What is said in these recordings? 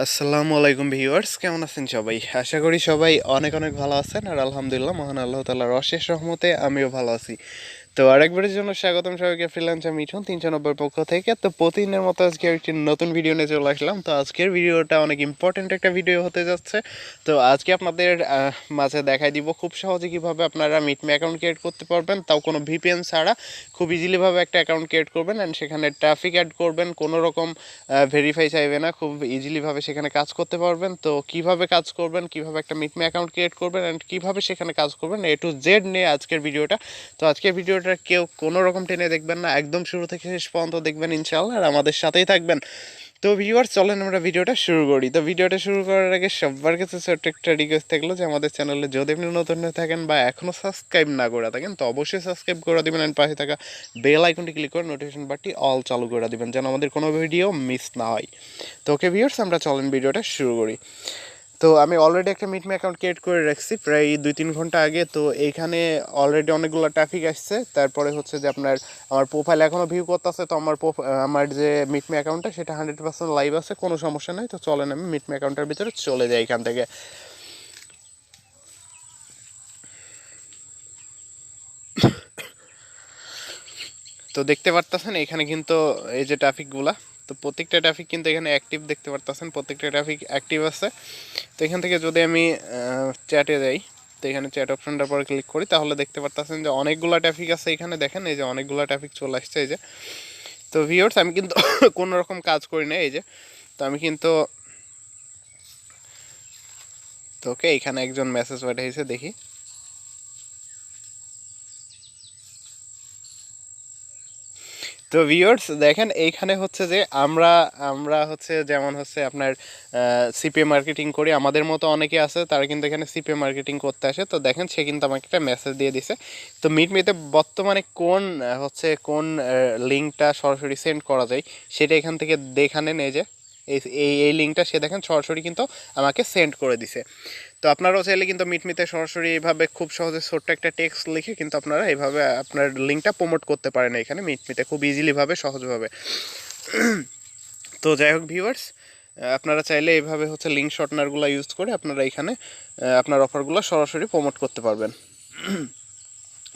আসসালামু আলাইকুম ভিউয়ার্স, কেমন আছেন সবাই? আশা করি সবাই অনেক অনেক ভালো আছেন। আর আলহামদুলিল্লাহ, মহান আল্লাহ তাআলার অশেষ রহমতে আমিও ভালো আছি। তো আরেকবারের জন্য স্বাগতম সবাইকে ফ্রিল্যান্সার মিঠুন 390 পক্ষ থেকে। তো প্রতিদিনের মতো আজকে একটি নতুন ভিডিও নিয়ে চলে আসলাম। তো আজকের ভিডিওটা অনেক ইম্পর্টেন্ট একটা ভিডিও হতে যাচ্ছে। তো আজকে আপনাদের মাঝে দেখাই দিব খুব সহজে কীভাবে আপনারা মিটমে অ্যাকাউন্ট ক্রিয়েট করতে পারবেন, তাও কোনো ভিপিএন ছাড়া খুব ইজিলিভাবে একটা অ্যাকাউন্ট ক্রিয়েট করবেন অ্যান্ড সেখানে ট্রাফিক অ্যাড করবেন, কোনো রকম ভেরিফাই চাইবে না, খুব ইজিলিভাবে সেখানে কাজ করতে পারবেন। তো কিভাবে কাজ করবেন, কিভাবে একটা মিটমে অ্যাকাউন্ট ক্রিয়েট করবেন অ্যান্ড কীভাবে সেখানে কাজ করবেন, এ টু জেড নিয়ে আজকের ভিডিওটা। তো আজকের ভিডিওটা কেউ কোনো রকম টেনে দেখবেন না, একদম শুরু থেকে শেষ পর্যন্ত দেখবেন ইনশাআল্লাহ, আর আমাদের সাথেই থাকবেন। তো ভিউয়ার্স, চলেন আমরা ভিডিওটা শুরু করি। তো ভিডিওটা শুরু করার আগে সবার কাছে ছোট্ট একটা রিকোয়েস্ট থাকলো যে আমাদের চ্যানেলে যদি আপনি নতুন হয়ে থাকেন বা এখনও সাবস্ক্রাইব না করে থাকেন, তো অবশ্যই সাবস্ক্রাইব করে দেবেন অ্যান্ড পাশে থাকা বেল আইকনটি ক্লিক করে নোটিফিকেশন বাটনটি অল চালু করে দেবেন যেন আমাদের কোনো ভিডিও মিস না হয়। তো ওকে ভিউয়ার্স, আমরা চলেন ভিডিওটা শুরু করি। তো আমি অলরেডি একটা মিটমে অ্যাকাউন্ট ক্রিয়েট করে রাখছি প্রায় 2-3 ঘন্টা আগে। তো এইখানে অলরেডি অনেকগুলো ট্রাফিক আসছে। তারপরে হচ্ছে যে আমার প্রোফাইল এখনও ভিউ করতেছে। তো আমার যে মিটমে অ্যাকাউন্টটা সেটা 100% লাইভ আছে, কোনো সমস্যা নেই। তো চলেন আমি মিটমে অ্যাকাউন্টের ভিতরে চলে যাই এখান থেকে। তো দেখতে পারতেছেন এখানে কিন্তু এই যে ট্রাফিকগুলা, তো প্রত্যেকটা ট্রাফিক কিন্তু এখানে অ্যাক্টিভ দেখতে পারতেছেন, প্রত্যেকটা ট্রাফিক অ্যাক্টিভ আছে। তো এখান থেকে যদি আমি চ্যাটে যাই, তো এখানে চ্যাট অপশনটার পরে ক্লিক করি, তাহলে দেখতে পারতেছেন যে অনেকগুলো ট্রাফিক আছে এখানে। দেখেন এই যে অনেকগুলো ট্রাফিক চলে আসছে এই যে। তো ভিউয়ার্স, আমি কিন্তু কোনো রকম কাজ করি না এই যে। তো আমি কিন্তু তোকে এখানে একজন মেসেজ পাঠিয়েছে, দেখি। তো ভিউয়ার্স দেখেন, এইখানে হচ্ছে যে আমরা আমরা হচ্ছে যেমন হচ্ছে আপনার সিপিএ মার্কেটিং করি, আমাদের মতো অনেকে আছে তারা কিন্তু এখানে সিপিএ মার্কেটিং করতে আসে। তো দেখেন সে কিন্তু আমাকে একটা মেসেজ দিয়ে দিছে। তো মিটমিতে বর্তমানে কোন লিঙ্কটা সরাসরি সেন্ড করা যায় সেটা এখান থেকে দেখে নেন। এই যে এই লিঙ্কটা সে দেখেন সরাসরি কিন্তু আমাকে সেন্ড করে দিছে। তো আপনারাও চাইলে কিন্তু মিটমিতে সরাসরি এইভাবে খুব সহজে ছোট্ট একটা টেক্সট লিখে কিন্তু আপনারা এইভাবে আপনার লিঙ্কটা প্রমোট করতে পারেন এখানে মিটমিতে খুব ইজিলিভাবে, সহজভাবে। তো যাই হোক ভিউয়ার্স, আপনারা চাইলে এইভাবে হচ্ছে লিঙ্ক শর্টনারগুলো ইউজ করে আপনারা এখানে আপনার অফারগুলো সরাসরি প্রমোট করতে পারবেন।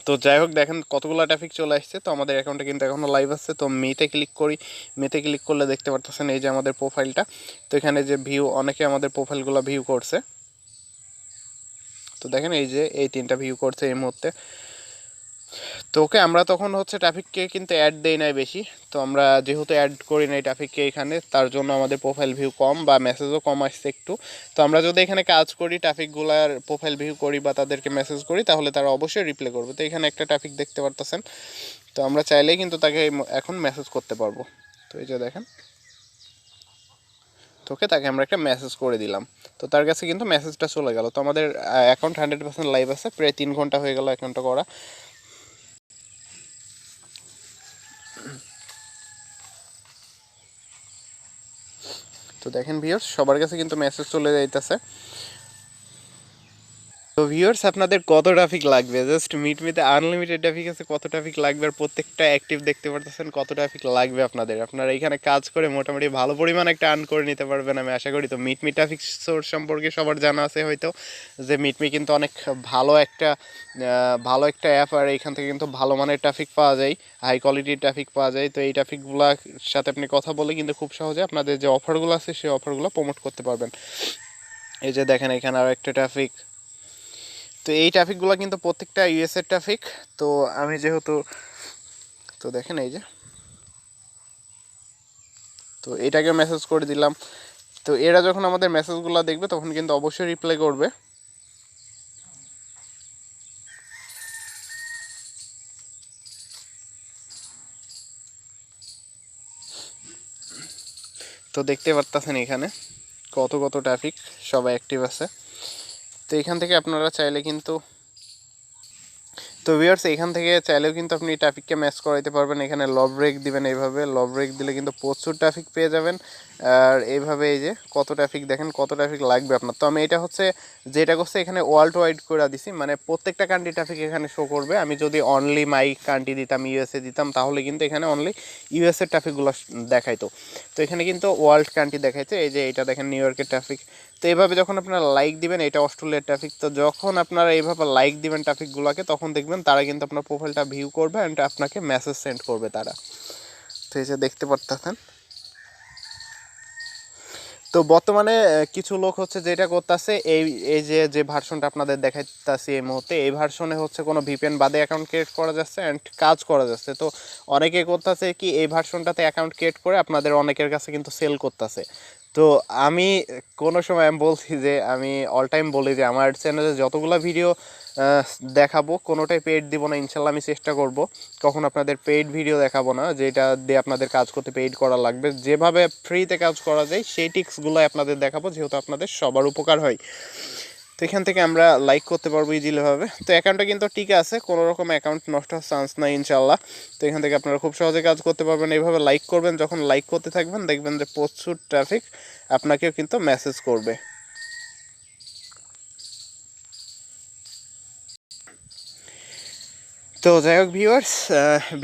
তো যাই হোক, দেখেন কতগুলো ট্রাফিক চলে আসছে। তো আমাদের অ্যাকাউন্টে কিন্তু এখনও লাইভ আছে। তো মেতে ক্লিক করি, মেতে ক্লিক করলে দেখতে পারতেছেন এই যে আমাদের প্রোফাইলটা। তো এখানে যে ভিউ, অনেকে আমাদের প্রোফাইলগুলো ভিউ করছে। তো দেখেন এই যে এই 3টা ভিউ করছে এই মুহূর্তে। তো ওকে, আমরা তখন হচ্ছে ট্রাফিককে কিন্তু অ্যাড দেই নাই বেশি। তো আমরা যেহেতু অ্যাড করি নাই ট্রাফিককে এখানে, তার জন্য আমাদের প্রোফাইল ভিউ কম বা মেসেজও কম আসছে একটু। তো আমরা যদি এখানে কাজ করি, ট্রাফিকগুলার প্রোফাইল ভিউ করি বা তাদেরকে মেসেজ করি, তাহলে তারা অবশ্যই রিপ্লাই করবে। তো এখানে একটা ট্রাফিক দেখতে পারতেছেন। তো আমরা চাইলেই কিন্তু তাকে এখন মেসেজ করতে পারবো। তো এই যে দেখেন, তোকে তাকে আমরা একটা মেসেজ করে দিলাম। তো তার কাছে কিন্তু মেসেজটা চলে গেল। তো আমাদের অ্যাকাউন্ট 100% লাইভ আছে, প্রায় 3 ঘন্টা হয়ে গেল অ্যাকাউন্টটা করা। তো দেখেন ভিউয়ার্স, সবার কাছে কিন্তু মেসেজ চলে যাইতেছে। তো ভিউয়ার্স, আপনাদের কত ট্রাফিক লাগবে? জাস্ট মিটমিতে আনলিমিটেড ট্রাফিক আছে, কত ট্রাফিক লাগবে আর প্রত্যেকটা অ্যাক্টিভ দেখতে পারতেছেন, কত ট্রাফিক লাগবে আপনারা এখানে কাজ করে মোটামুটি ভালো পরিমাণ একটা আর্ন করে নিতে পারবেন আমি আশা করি। তো মিটমি ট্রাফিক সোর্স সম্পর্কে সবার জানা আছে হয়তো, যে মিটমি কিন্তু অনেক ভালো একটা অ্যাপ, আর এখান থেকে কিন্তু ভালো মানের ট্রাফিক পাওয়া যায়, হাই কোয়ালিটির ট্রাফিক পাওয়া যায়। তো এই ট্রাফিকগুলোর সাথে আপনি কথা বলে কিন্তু খুব সহজে আপনাদের যে অফারগুলো আছে সেই অফারগুলো প্রমোট করতে পারবেন। এই যে দেখেন এখানে আরও একটা ট্রাফিক। তো এই ট্রাফিকগুলো কিন্তু প্রত্যেকটা ইউএসএর ট্রাফিক। তো আমি যেহেতু, তো দেখেন এই যে, তো এটাকে মেসেজ করে দিলাম। তো এরা যখন আমাদের মেসেজগুলো দেখবে তখন কিন্তু অবশ্যই রিপ্লাই করবে। তো দেখতে পারতেছেন এখানে কত ট্রাফিক, সবাই অ্যাক্টিভ আছে। তো এখান থেকে আপনারা চাইলে কিন্তু, তো ভিউয়ার্স এখান থেকে চাইলেও কিন্তু আপনি ট্রাফিককে ম্যাচ করাইতে পারবেন। এখানে লব ব্রেক দিবেন, এইভাবে লব ব্রেক দিলে কিন্তু প্রচুর ট্রাফিক পেয়ে যাবেন আর এইভাবে এই যে কত ট্রাফিক দেখেন, কত ট্রাফিক লাগবে আপনার। তো আমি এটা হচ্ছে যেটা করছে এখানে ওয়ার্ল্ড ওয়াইড করে দিছি, মানে প্রত্যেকটা কান্ট্রি ট্রাফিক এখানে শো করবে। আমি যদি অনলি মাই কান্ট্রি দিতাম, ইউএসএ দিতাম, তাহলে কিন্তু এখানে অনলি ইউএসএর ট্রাফিকগুলো দেখাইতো। তো এখানে কিন্তু ওয়ার্ল্ড কান্ট্রি দেখাইছে। এই যে এটা দেখেন নিউ ইয়র্কের ট্রাফিক। তো এইভাবে যখন আপনারা লাইক দিবেন, এটা অস্ট্রেলিয়ার ট্রাফিক। তো যখন আপনারা এইভাবে লাইক দিবেন ট্রাফিকগুলোকে, তখন দেখবেন তারা কিন্তু আপনার প্রোফাইলটা ভিউ করবে অ্যান্ড আপনাকে মেসেজ সেন্ড করবে তারা। তো এই যে দেখতে পারতেছেন। তো বর্তমানে কিছু লোক হচ্ছে যেটা করতেছে, এই এই যে ভার্সনটা আপনাদের দেখাইতেছি এই মুহূর্তে, এই ভার্সনে হচ্ছে কোনো ভিপিএন বাদে অ্যাকাউন্ট ক্রিয়েট করা যাচ্ছে অ্যান্ড কাজ করা যাচ্ছে। তো অনেকে করতেছে কি, এই ভার্সনটাতে অ্যাকাউন্ট ক্রিয়েট করে আপনাদের অনেকের কাছে কিন্তু সেল করতেছে। তো আমি কোনো সময় আমি বলছি যে, আমি অল টাইম বলি যে আমার চ্যানেলে যতগুলো ভিডিও দেখাবো কোনোটাই পেইড দিব না ইনশাল্লাহ। আমি চেষ্টা করব কখন আপনাদের পেইড ভিডিও দেখাবো না, যেটা দিয়ে আপনাদের কাজ করতে পেইড করা লাগবে। যেভাবে ফ্রিতে কাজ করা যায় সেই টিক্সগুলো আপনাদের দেখাবো, যেহেতু আপনাদের সবার উপকার হয়। তো এখান থেকে আমরা লাইক করতে পারবো ইজিলিভাবে। তো অ্যাকাউন্টটা কিন্তু ঠিক আছে, কোনো রকম অ্যাকাউন্ট নষ্ট হওয়ার চান্স নাই ইনশাল্লাহ। তো এখান থেকে আপনারা খুব সহজে কাজ করতে পারবেন। এইভাবে লাইক করবেন, যখন লাইক করতে থাকবেন দেখবেন যে প্রচুর ট্রাফিক আপনাকেও কিন্তু মেসেজ করবে। তো যাই হোক ভিউয়ার্স,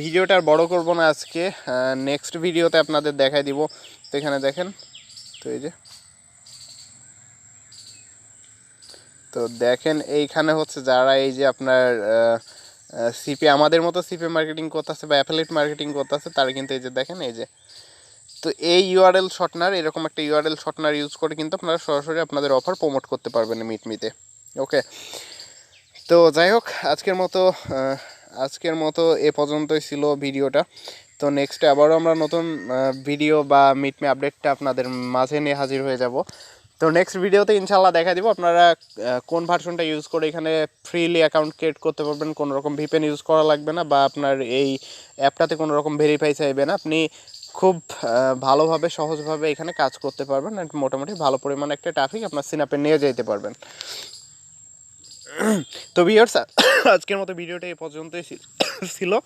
ভিডিওটা আর বড় করবো না আজকে, নেক্সট ভিডিওতে আপনাদের দেখাই দিব। তো এখানে দেখেন, তো এই যে তো দেখেন এইখানে হচ্ছে যারা এই যে আপনার সিপি আমাদের মতো সিপি মার্কেটিং করতেছে বা অ্যাফিলিয়েট মার্কেটিং করতেছে, তারা কিন্তু এই যে দেখেন এই যে, তো এই ইউআরএল শর্টনার, এরকম একটা ইউআরএল শর্টনার ইউজ করে কিন্তু আপনারা সরাসরি আপনাদের অফার প্রমোট করতে পারবেন মিটমিতে। ওকে, তো যাই হোক আজকের মতো এ পর্যন্তই ছিল ভিডিওটা। তো নেক্সটে আবারও আমরা নতুন ভিডিও বা মিটমে আপডেটটা আপনাদের মাঝে নিয়ে হাজির হয়ে যাব। তো নেক্সট ভিডিওতে ইনশাল্লাহ দেখা দিব আপনারা কোন ভার্সনটা ইউজ করে এখানে ফ্রিলি অ্যাকাউন্ট ক্রিয়েট করতে পারবেন। কোনো রকম ভিপিএন ইউজ করা লাগবে না, বা আপনার এই অ্যাপটাতে কোনো রকম ভেরিফাই চাইবে না। আপনি খুব ভালোভাবে সহজভাবে এখানে কাজ করতে পারবেন অ্যান্ড মোটামুটি ভালো পরিমাণে একটা ট্রাফিক আপনার সিনাপে নিয়ে যেতে পারবেন। তো ভিউয়ার্স, আজকের মতো ভিডিওটা এই পর্যন্তই ছিল।